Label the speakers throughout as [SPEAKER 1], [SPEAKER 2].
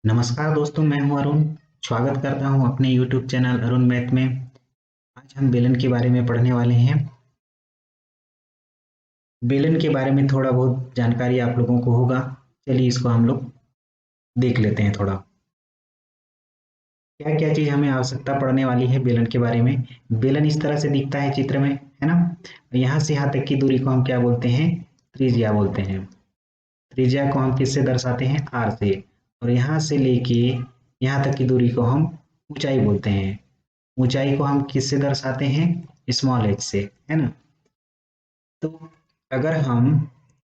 [SPEAKER 1] नमस्कार दोस्तों, मैं हूं अरुण। स्वागत करता हूं अपने YouTube चैनल अरुण मैथ में। आज हम बेलन के बारे में पढ़ने वाले हैं। बेलन के बारे में थोड़ा बहुत जानकारी आप लोगों को होगा। चलिए इसको हम लोग देख लेते हैं थोड़ा। क्या क्या चीज़ हमें आवश्यकता पड़ने वाली है बेलन के बारे में। बेलन इस तरह से दिखता है चित्र में, है ना। यहाँ से यहाँ तक की दूरी को हम क्या बोलते हैं? त्रिज्या बोलते हैं। त्रिज्या को हम किससे दर्शाते हैं? आर से। और यहाँ से लेके यहाँ तक की दूरी को हम ऊंचाई बोलते हैं। ऊंचाई को हम किससे दर्शाते हैं? स्मॉल एच से, है ना। तो अगर हम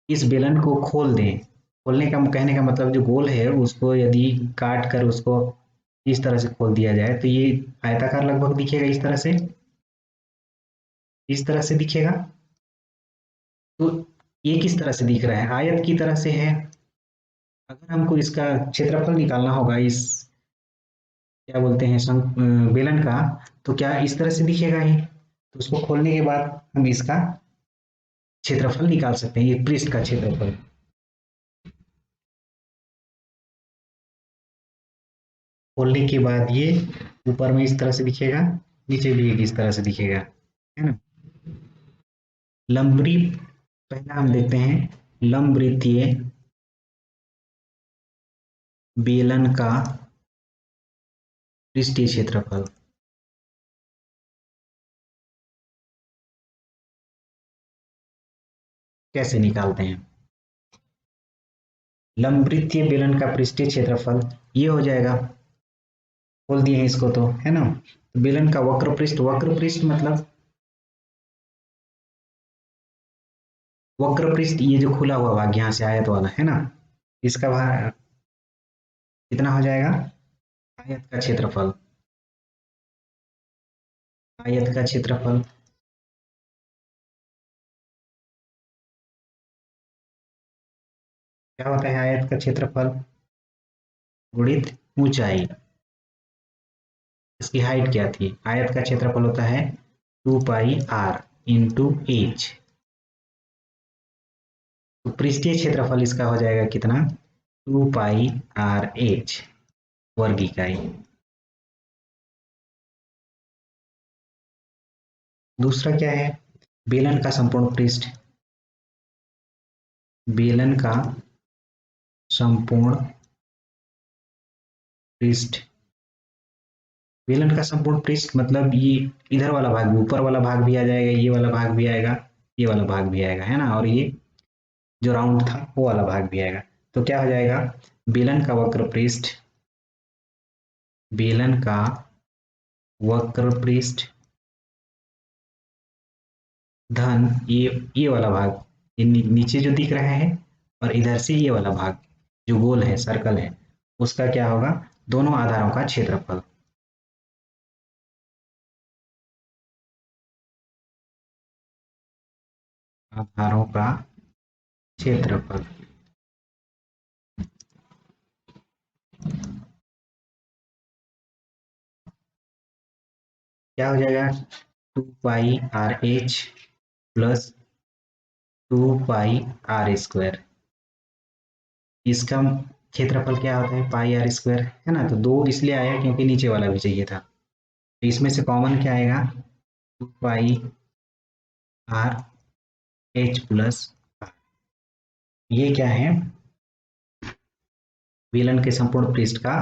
[SPEAKER 1] इस बेलन को खोल दें, खोलने का कहने का मतलब जो गोल है उसको यदि काट कर उसको इस तरह से खोल दिया जाए तो ये आयताकार लगभग दिखेगा। इस तरह से दिखेगा। तो ये किस तरह से दिख रहा है? आयत की तरह से है। अगर हमको इसका क्षेत्रफल निकालना होगा, इस क्या बोलते हैं बेलन का, तो क्या इस तरह से दिखेगा ये? तो उसको खोलने के बाद हम इसका क्षेत्रफल निकाल सकते हैं, ये पृष्ठ का क्षेत्रफल। खोलने के बाद ये ऊपर में इस तरह से दिखेगा, नीचे भी एक इस तरह से दिखेगा, है ना। लंबरी पहला हम देखते हैं। लंबवृत्तीय बेलन का पृष्ठीय क्षेत्रफल कैसे निकालते हैं? लंबवृत्तीय बेलन का पृष्ठीय क्षेत्रफल ये हो जाएगा। खोल दिए हैं इसको तो, है ना। तो बेलन का वक्र पृष्ठ मतलब वक्र पृष्ठ, ये जो खुला हुआ भाग यहाँ से आयत वाला, है ना, इसका भाग कितना हो जाएगा? आयत का क्षेत्रफल। आयत का क्षेत्रफल क्या होता है? आयत का क्षेत्रफल गुणित ऊंचाई। इसकी हाइट क्या थी? आयत का क्षेत्रफल होता है 2πr इंटू एच। तो पृष्ठीय क्षेत्रफल इसका हो जाएगा कितना? 2πr h वर्ग इकाई। दूसरा क्या है? बेलन का संपूर्ण पृष्ठ। बेलन का संपूर्ण पृष्ठ। बेलन का संपूर्ण पृष्ठ मतलब ये इधर वाला भाग भी, ऊपर वाला भाग भी आ जाएगा, ये वाला भाग भी आएगा, ये वाला भाग भी आएगा, है ना। और ये जो राउंड था वो वाला भाग भी आएगा। तो क्या हो जाएगा? बेलन का वक्र पृष्ठ। बेलन का वक्र पृष्ठ धन ये वाला भाग, ये नीचे जो दिख रहा है, और इधर से ये वाला भाग जो गोल है, सर्कल है, उसका क्या होगा? दोनों आधारों का क्षेत्रफल। आधारों का क्षेत्रफल क्या हो जाएगा? 2πr h plus 2πr²। इसका क्षेत्रफल क्या होता है? πr², है ना। तो दो इसलिए आया क्योंकि नीचे वाला भी चाहिए था। तो इसमें से कॉमन क्या आएगा? 2πr h plus. ये क्या है? बेलन के संपूर्ण पृष्ठ का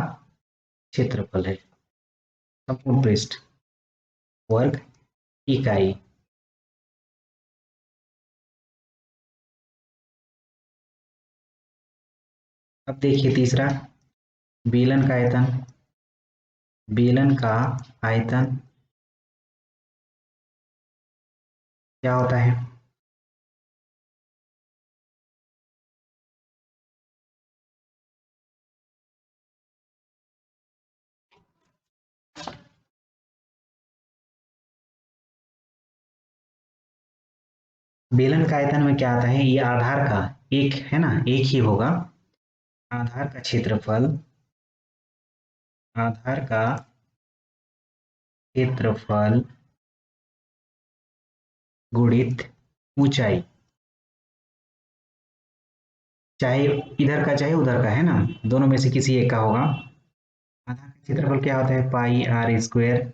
[SPEAKER 1] क्षेत्रफल है। संपूर्ण पृष्ठ वर्ग इकाई। अब देखिए तीसरा, बेलन का आयतन। बेलन का आयतन क्या होता है? बेलन का आयतन में क्या आता है? ये आधार का एक है ना, एक ही होगा। आधार का क्षेत्रफल, आधार का क्षेत्रफल गुणित ऊंचाई। चाहे इधर का चाहे उधर का, है ना, दोनों में से किसी एक का होगा। आधार का क्षेत्रफल क्या होता है, पाई आर स्क्वायर।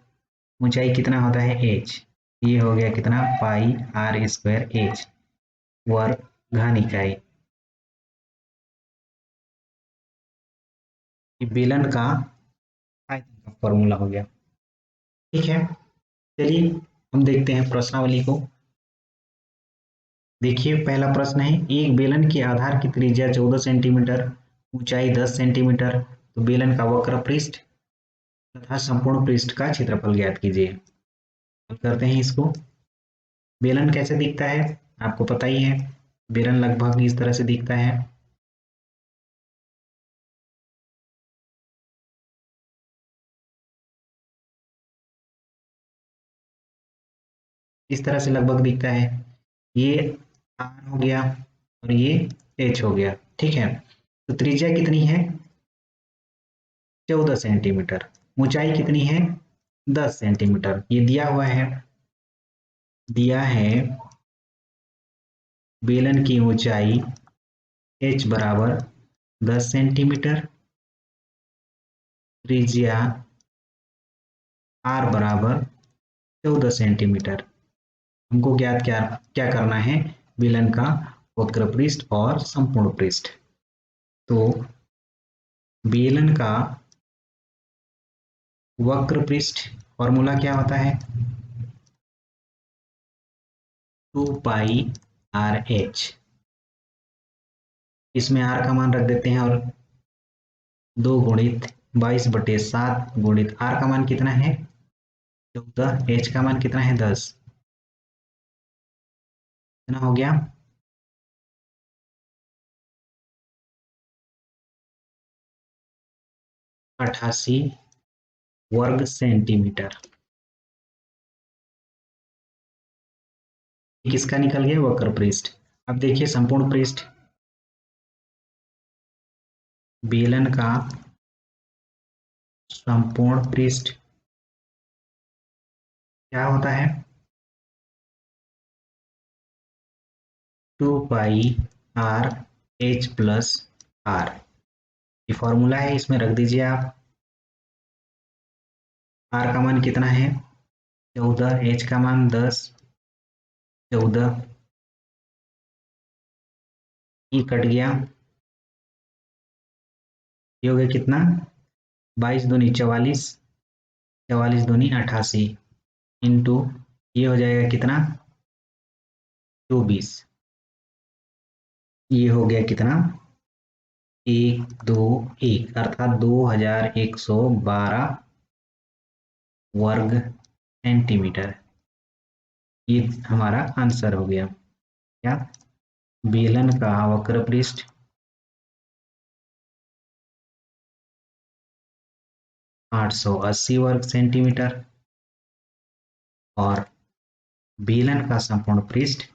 [SPEAKER 1] ऊंचाई कितना होता है, एच। ये हो गया कितना, पाई आर स्क्वायर एच वर्ग घन इकाई। बेलन का आयतन का फॉर्मूला हो गया। ठीक है, चलिए हम देखते हैं प्रश्नावली को। देखिए पहला प्रश्न है, एक बेलन के आधार की त्रिज्या 14 सेंटीमीटर, ऊंचाई 10 सेंटीमीटर, तो बेलन का वक्र पृष्ठ तथा संपूर्ण पृष्ठ का क्षेत्रफल ज्ञात कीजिए। हल करते हैं इसको। बेलन कैसे दिखता है, आपको पता ही है। बेलन लगभग इस तरह से दिखता है। इस तरह से लगभग दिखता है। ये आर हो गया और ये एच हो गया। ठीक है, तो त्रिज्या कितनी है, 14 सेंटीमीटर। ऊंचाई कितनी है, 10 सेंटीमीटर। ये दिया हुआ है, दिया है बेलन की ऊंचाई h बराबर 10 सेंटीमीटर, त्रिज्या r बराबर 14 सेंटीमीटर। हमको ज्ञात क्या क्या करना है, बेलन का वक्र पृष्ठ और संपूर्ण पृष्ठ। तो बेलन का वक्र पृष्ठ फॉर्मूला क्या होता है, 2 पाई आर एच। इसमें आर का मान रख देते हैं और 2 गुणित 22/7 गुणित आर का मान कितना है 14, एच का मान कितना है 10। कितना हो गया, 88 वर्ग सेंटीमीटर। किसका निकल गया, वक्र पृष्ठ। अब देखिए संपूर्ण पृष्ठ, बेलन का संपूर्ण पृष्ठ क्या होता है, 2 पाई आर एच प्लस आर। ये फॉर्मूला है, इसमें रख दीजिए आप। आर का मान कितना है 14, एच का मान 10, 14 ये कट गया। ये हो गया कितना, 22 दूनी 44, 44 दूनी 88 इंटू ये हो जाएगा कितना 24। ये हो गया कितना 121 अर्थात 2112 वर्ग सेंटीमीटर। ये हमारा आंसर हो गया। क्या, बेलन का वक्र पृष्ठ 880 वर्ग सेंटीमीटर और बेलन का संपूर्ण पृष्ठ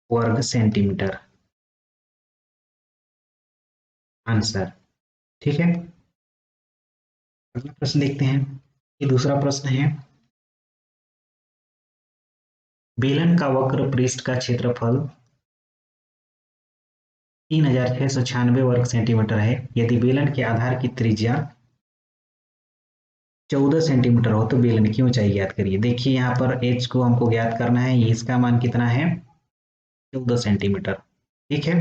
[SPEAKER 1] वर्ग सेंटीमीटर। आंसर। ठीक है, अगला प्रश्न देखते हैं। ये दूसरा प्रश्न है, बेलन का वक्र पृष्ठ का क्षेत्रफल 3696 वर्ग सेंटीमीटर है। यदि बेलन के आधार की त्रिज्या 14 सेंटीमीटर हो तो बेलन की ऊंचाई ज्ञात करिए। देखिए यहाँ पर एच को हमको ज्ञात करना है, इसका मान कितना है 14 सेंटीमीटर। ठीक है,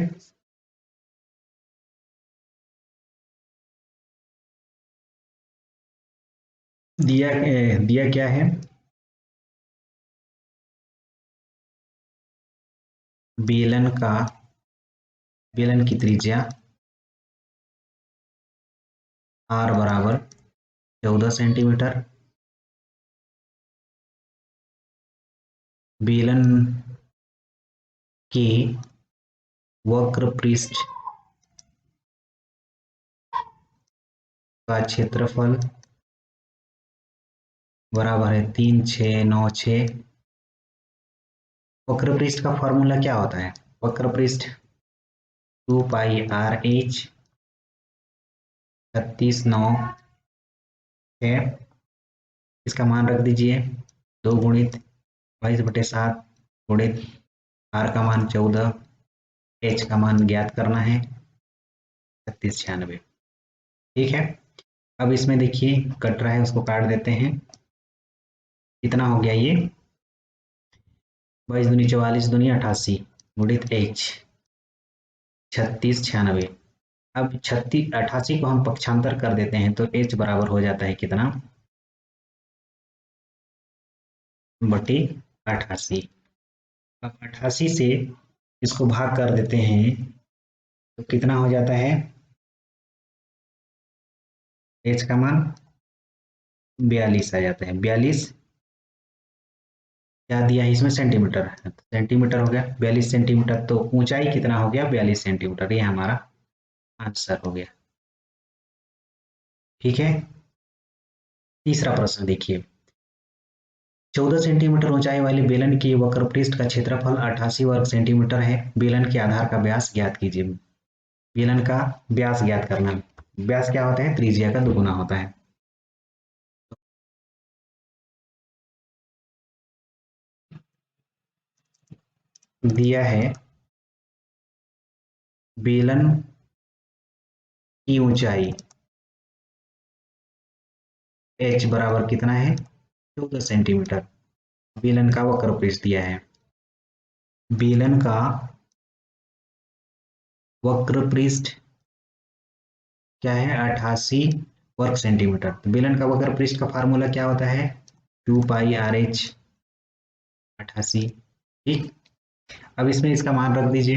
[SPEAKER 1] दिया क्या है, बेलन का बेलन की त्रिज्या r बराबर 14 सेंटीमीटर। बेलन के वक्र पृष्ठ का क्षेत्रफल बराबर है 3696। वक्र पृष्ठ का फॉर्मूला क्या होता है, वक्र पृष्ठ 2 पाई आर एच 3696 है। इसका मान रख दीजिए 2 गुणित 22/7 गुणित आर का मान 14, एच का मान ज्ञात करना है 3696। ठीक है, अब इसमें देखिए कट रहा है, उसको काट देते हैं। कितना हो गया ये, 22 दूनी 44 दूनी 88 गुणित एच 3696। अब 88 को हम पक्षांतर कर देते हैं तो एच बराबर हो जाता है कितना, बटे 88। अब 88 से इसको भाग कर देते हैं तो कितना हो जाता है, एच का मान 42 आ जाता है। 42 क्या दिया है इसमें, सेंटीमीटर, सेंटीमीटर हो गया 42 सेंटीमीटर। तो ऊंचाई कितना हो गया, 42 सेंटीमीटर, ये हमारा आंसर हो गया। ठीक है, तीसरा प्रश्न देखिए, 14 सेंटीमीटर ऊंचाई वाले बेलन के वक्र पृष्ठ का क्षेत्रफल 88 वर्ग सेंटीमीटर है। बेलन के आधार का व्यास ज्ञात कीजिए। बेलन का व्यास ज्ञात करना, व्यास क्या होता है, त्रिज्या का दुगुना होता है। दिया है बेलन की ऊंचाई h बराबर कितना है, 14 सेंटीमीटर। बेलन का वक्र पृष्ठ दिया है, बेलन का वक्र पृष्ठ क्या है, 88 वर्ग सेंटीमीटर। तो बेलन का वक्र पृष्ठ का फार्मूला क्या होता है, 2π/h 88। ठीक, अब इसमें इसका मान रख दीजिए,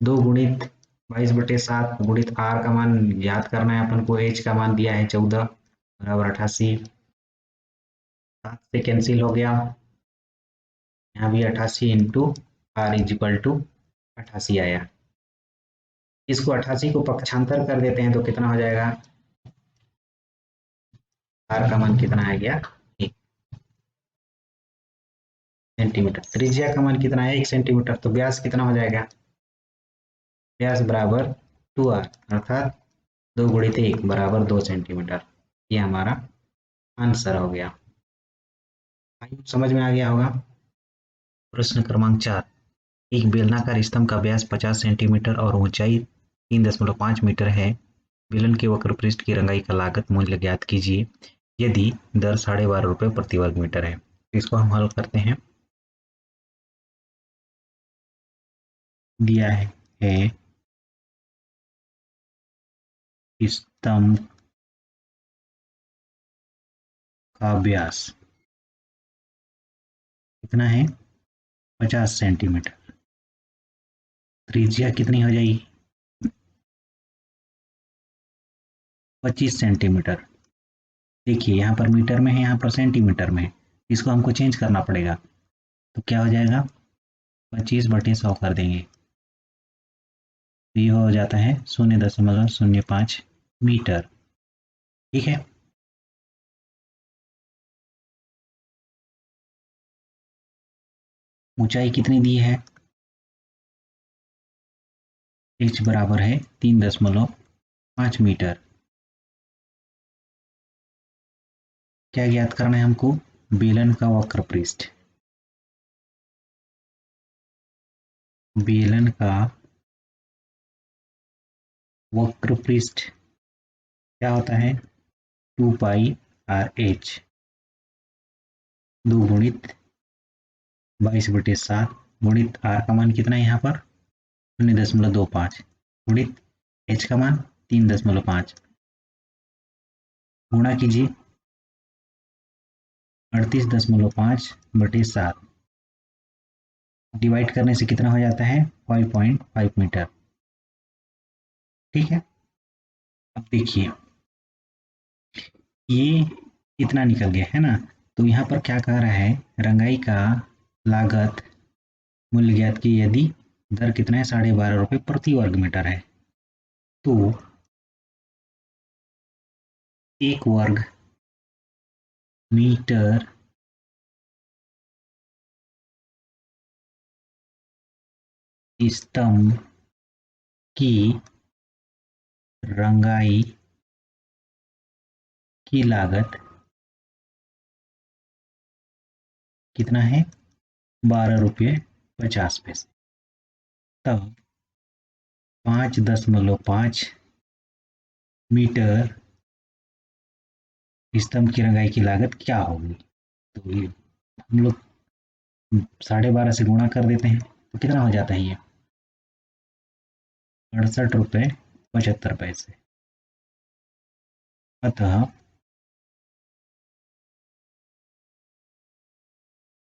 [SPEAKER 1] 2 गुणित 22/7 गुणित आर का मान याद करना है अपन को, एच का मान दिया है 14 बराबर 88। 7 से कैंसिल हो गया, यहाँ भी 88 into R is equal to 88 आया। इसको 88 को पक्षांतर कर देते हैं तो कितना हो जाएगा, आर का मान कितना आ गया, 1 सेंटीमीटर। त्रिज्या का मान कितना है, 1 सेंटीमीटर। तो व्यास कितना हो जाएगा, व्यास बराबर 2r, अर्थात 2 गुणित 1 बराबर 2 सेंटीमीटर। ये हमारा आंसर हो गया। समझ में आ गया होगा। प्रश्न क्रमांक 4, एक बेलनाकार स्तंभ का व्यास 50 सेंटीमीटर और ऊंचाई 3.5 मीटर है। बेलन के वक्र पृष्ठ की रंगाई का लागत मूल्य ज्ञात कीजिए यदि दर 12.5 रुपये प्रति वर्ग मीटर है। इसको हम हल करते हैं। दिया है स्तंभ का व्यास कितना है, 50 सेंटीमीटर। त्रिज्या कितनी हो जाएगी, 25 सेंटीमीटर। देखिए यहाँ पर मीटर में है, यहाँ पर सेंटीमीटर में है, इसको हमको चेंज करना पड़ेगा। तो क्या हो जाएगा, 25/100 कर देंगे, तो ये हो जाता है 0.05 मीटर। ठीक है, ऊंचाई कितनी दी है, h बराबर है 3.5 मीटर। क्या ज्ञात करना है हमको, बेलन का वक्र पृष्ठ, बेलन का वक्र पृष्ठ क्या होता है, 2π/h, 2 गुणित 22/7 गुणित आर का मान कितना है यहाँ पर 0.25 गुणित h का मान 3.5, गुणा कीजिए 38.5/7, डिवाइड करने से कितना हो जाता है 5.5 मीटर। ठीक है, अब देखिए ये इतना निकल गया है ना। तो यहाँ पर क्या कह रहा है, रंगाई का लागत मूल्य ज्ञात की यदि दर कितना है, 12.5 रुपये प्रति वर्ग मीटर है। तो 1 वर्ग मीटर स्तंभ की रंगाई की लागत कितना है 12 रुपये 50 पैसे। तब 5.5 मीटर स्तंभ की रंगाई की लागत क्या होगी? तो ये हम लोग 12.5 से गुणा कर देते हैं तो कितना हो जाता है ये 68 रुपये 75 पैसे। अतः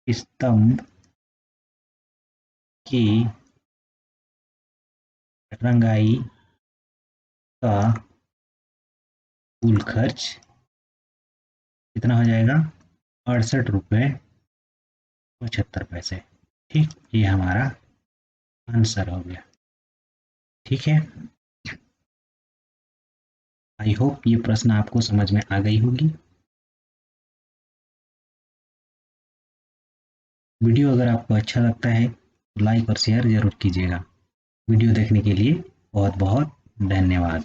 [SPEAKER 1] स्तंभ की रंगाई का कुल खर्च कितना हो जाएगा 68 रुपये 75 पैसे। ठीक, ये हमारा आंसर हो गया। ठीक है, आई होप ये प्रश्न आपको समझ में आ गई होगी। वीडियो अगर आपको अच्छा लगता है तो लाइक और शेयर जरूर कीजिएगा। वीडियो देखने के लिए बहुत बहुत धन्यवाद।